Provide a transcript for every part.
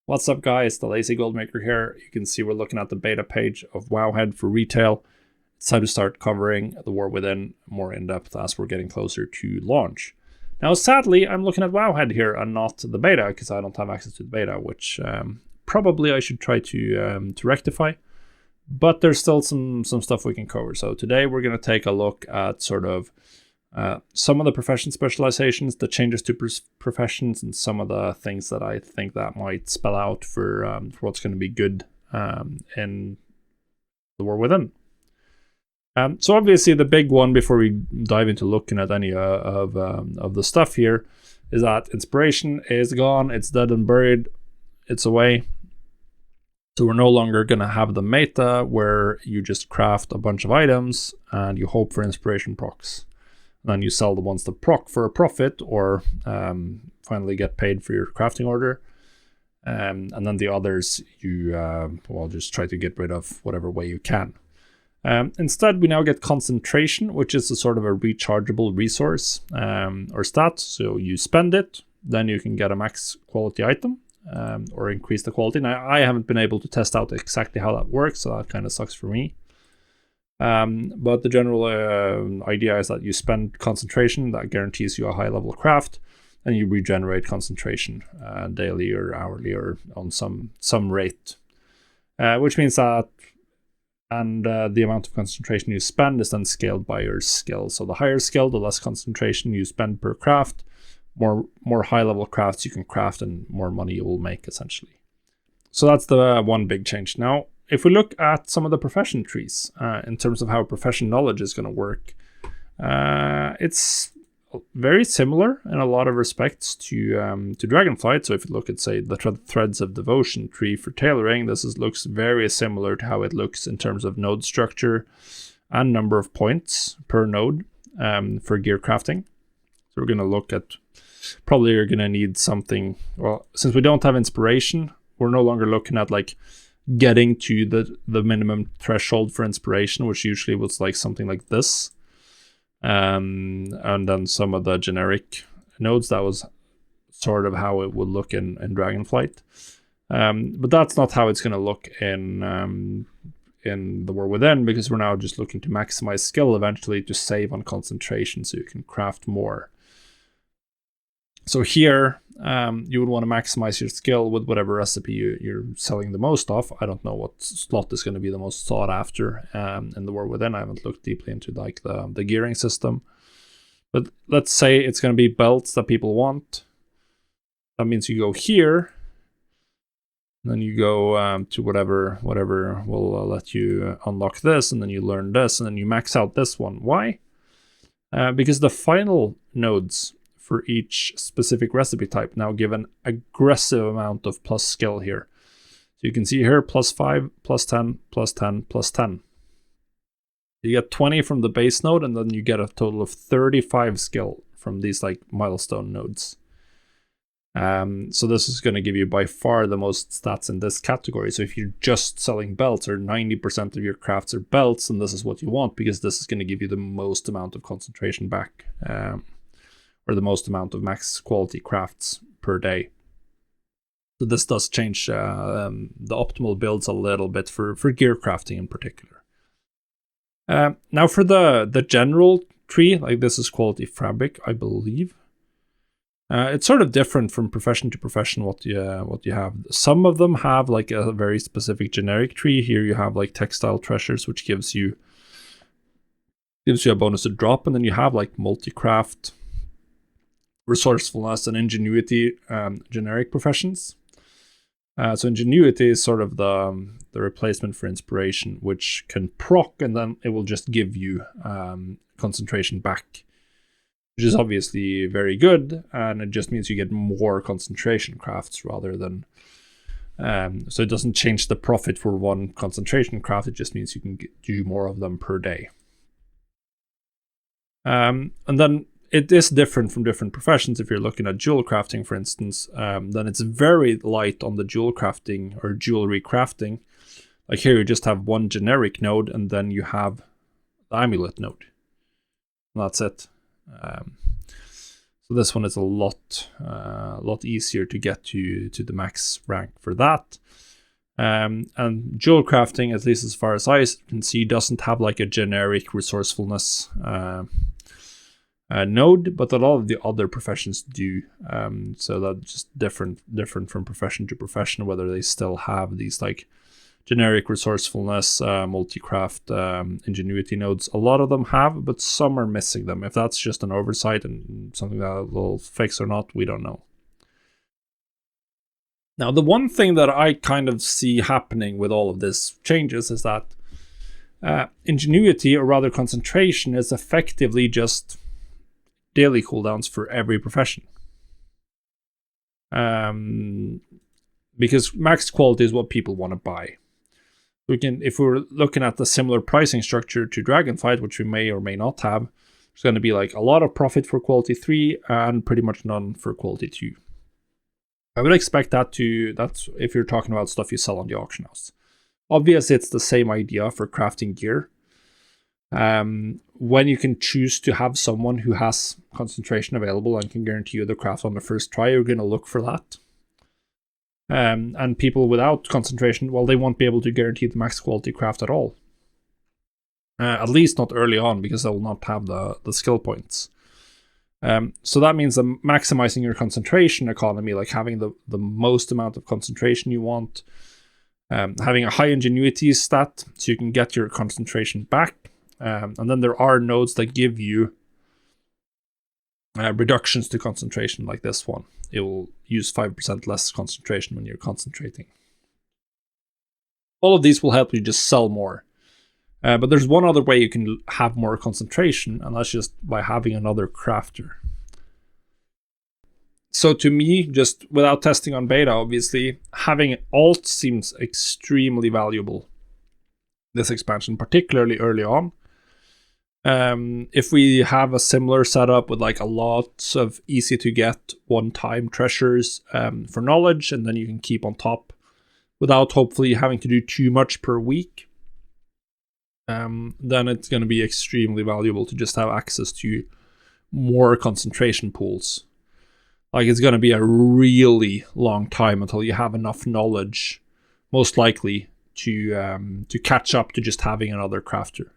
What's up, guys? The Lazy Goldmaker here. You can see we're looking at the beta page of Wowhead for retail. It's time to start covering the War Within more in depth as we're getting closer to launch. Now, sadly, I'm looking at Wowhead here and not the beta because I don't have access to the beta, which probably I should try to rectify. But there's still some stuff we can cover. So today we're going to take a look at sort of some of the profession specializations, the changes to professions, and some of the things that I think that might spell out for what's going to be good in the War Within. So obviously the big one before we dive into looking at any of the stuff here is that inspiration is gone. It's dead and buried. It's away. So we're no longer going to have the meta where you just craft a bunch of items and you hope for inspiration procs. And then you sell the ones that proc for a profit or finally get paid for your crafting order. And then the others you just try to get rid of whatever way you can. Instead, we now get concentration, which is a sort of a rechargeable resource or stat. So you spend it, then you can get a max quality item or increase the quality. Now, I haven't been able to test out exactly how that works, so that kind of sucks for me. But the general idea is that you spend concentration that guarantees you a high level craft, and you regenerate concentration daily or hourly or on some rate, which means that the amount of concentration you spend is then scaled by your skill. So the higher skill, the less concentration you spend per craft, more high level crafts you can craft and more money you will make essentially. So that's the one big change. Now, if we look at some of the profession trees in terms of how profession knowledge is going to work, it's very similar in a lot of respects to Dragonflight. So if you look at, say, the Threads of Devotion tree for tailoring, looks very similar to how it looks in terms of node structure and number of points per node for gear crafting. So we're going to look at, probably you're going to need something, well, since we don't have inspiration, we're no longer looking at like getting to the minimum threshold for inspiration, which usually was like something like this. And then some of the generic nodes, that was sort of how it would look in Dragonflight. But that's not how it's going to look in the War Within, because we're now just looking to maximize skill eventually to save on concentration so you can craft more. So here, you would want to maximize your skill with whatever recipe you're selling the most of. I don't know what slot is going to be the most sought after in the War Within. I haven't looked deeply into like the gearing system. But let's say it's going to be belts that people want. That means you go here. And then you go to whatever will let you unlock this. And then you learn this. And then you max out this one. Why? Because the final nodes for each specific recipe type now give an aggressive amount of plus skill here. So you can see here +5, +10, +10, +10. You get 20 from the base node, and then you get a total of 35 skill from these like milestone nodes. So this is going to give you by far the most stats in this category. So if you're just selling belts, or 90% of your crafts are belts, and this is what you want, because this is going to give you the most amount of concentration back. Or the most amount of max quality crafts per day. So this does change the optimal builds a little bit for gear crafting in particular. Now for the general tree, like this is quality fabric, I believe. It's sort of different from profession to profession what you have. Some of them have like a very specific generic tree. Here you have like textile treasures, which gives you a bonus to drop, and then you have like multi-craft, resourcefulness, and ingenuity generic professions. So ingenuity is sort of the replacement for inspiration, which can proc, and then it will just give you concentration back, which is obviously very good, and it just means you get more concentration crafts rather than so it doesn't change the profit for one concentration craft. It just means you can do more of them per day. And then it is different from different professions. If you're looking at jewel crafting, for instance, then it's very light on the jewel crafting or jewelry crafting. Like here, you just have one generic node, and then you have the amulet node. And that's it. So this one is a lot easier to get to the max rank for that. And jewel crafting, at least as far as I can see, doesn't have like a generic resourcefulness node, but a lot of the other professions do. So that's just different from profession to profession, whether they still have these like generic resourcefulness, multi-craft, ingenuity nodes. A lot of them have, but some are missing them. If that's just an oversight and something that will fix or not, we don't know. Now, the one thing that I kind of see happening with all of this changes is that ingenuity, or rather concentration, is effectively just daily cooldowns for every profession. Because max quality is what people want to buy. If we're looking at the similar pricing structure to Dragonfight, which we may or may not have, there's going to be like a lot of profit for quality 3 and pretty much none for quality 2. I would expect that's if you're talking about stuff you sell on the auction house. Obviously, it's the same idea for crafting gear. When you can choose to have someone who has concentration available and can guarantee you the craft on the first try, you're going to look for that. And people without concentration, well, they won't be able to guarantee the max quality craft at all. At least not early on, because they will not have the skill points. So that means that maximizing your concentration economy, like having the most amount of concentration you want, having a high ingenuity stat so you can get your concentration back. And then there are nodes that give you reductions to concentration, like this one. It will use 5% less concentration when you're concentrating. All of these will help you just sell more. But there's one other way you can have more concentration, and that's just by having another crafter. So to me, just without testing on beta, obviously, having alt seems extremely valuable this expansion, particularly early on. If we have a similar setup with like a lot of easy to get one-time treasures for knowledge, and then you can keep on top without hopefully having to do too much per week, then it's going to be extremely valuable to just have access to more concentration pools. Like, it's going to be a really long time until you have enough knowledge, most likely, to catch up to just having another crafter.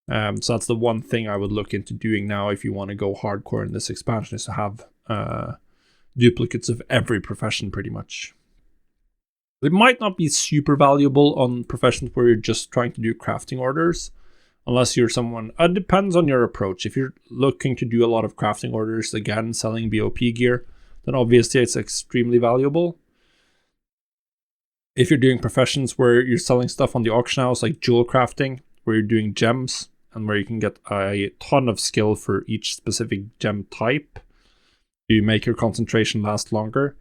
So that's the one thing I would look into doing now if you want to go hardcore in this expansion, is to have duplicates of every profession pretty much. It might not be super valuable on professions where you're just trying to do crafting orders, unless you're someone, it depends on your approach. If you're looking to do a lot of crafting orders, again, selling BOP gear, then obviously it's extremely valuable. If you're doing professions where you're selling stuff on the auction house, like jewel crafting, where you're doing gems, and where you can get a ton of skill for each specific gem type to make your concentration last longer,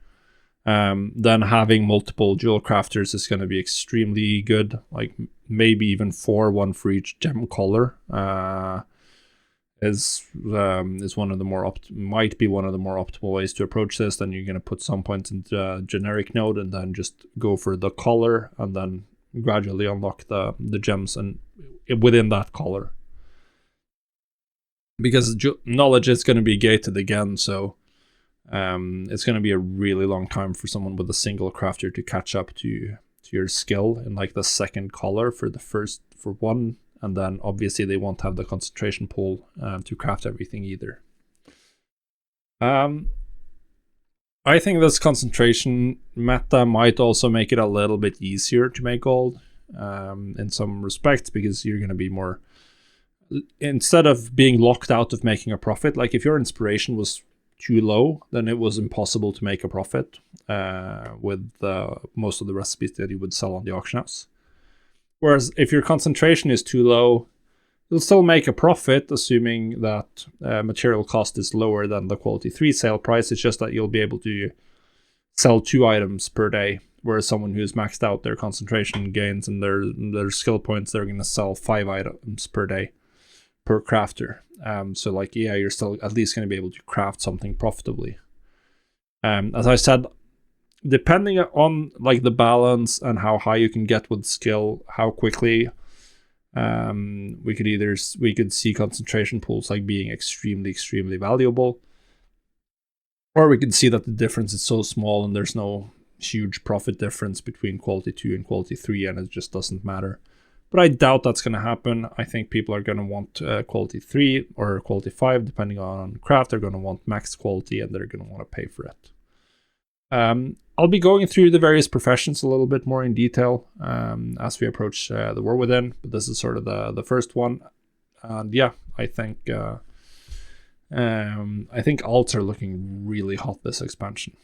then having multiple jewel crafters is going to be extremely good. Like maybe even 4, one for each gem color, is one of the more might be one of the more optimal ways to approach this. Then you're going to put some points into a generic node and then just go for the color, and then gradually unlock the gems and within that color, because knowledge is going to be gated again, so it's going to be a really long time for someone with a single crafter to catch up to your skill in like the second color for one, and then obviously they won't have the concentration pool to craft everything either. I think this concentration meta might also make it a little bit easier to make gold in some respects, because you're going to be more, instead of being locked out of making a profit, like if your inspiration was too low, then it was impossible to make a profit with most of the recipes that you would sell on the auction house. Whereas if your concentration is too low, you'll still make a profit, assuming that material cost is lower than the quality 3 sale price. It's just that you'll be able to sell 2 items per day, whereas someone who's maxed out their concentration gains and their skill points, they're going to sell 5 items per day per crafter. So like, yeah, you're still at least going to be able to craft something profitably. As I said, depending on like the balance and how high you can get with skill, how quickly, we could see concentration pools like being extremely valuable. Or we can see that the difference is so small and there's no huge profit difference between quality 2 and quality 3, and it just doesn't matter. But I doubt that's going to happen. I think people are going to want quality 3 or quality 5, depending on craft. They're going to want max quality, and they're going to want to pay for it. I'll be going through the various professions a little bit more in detail as we approach the War Within, but this is sort of the first one. And yeah, I think alts are looking really hot this expansion.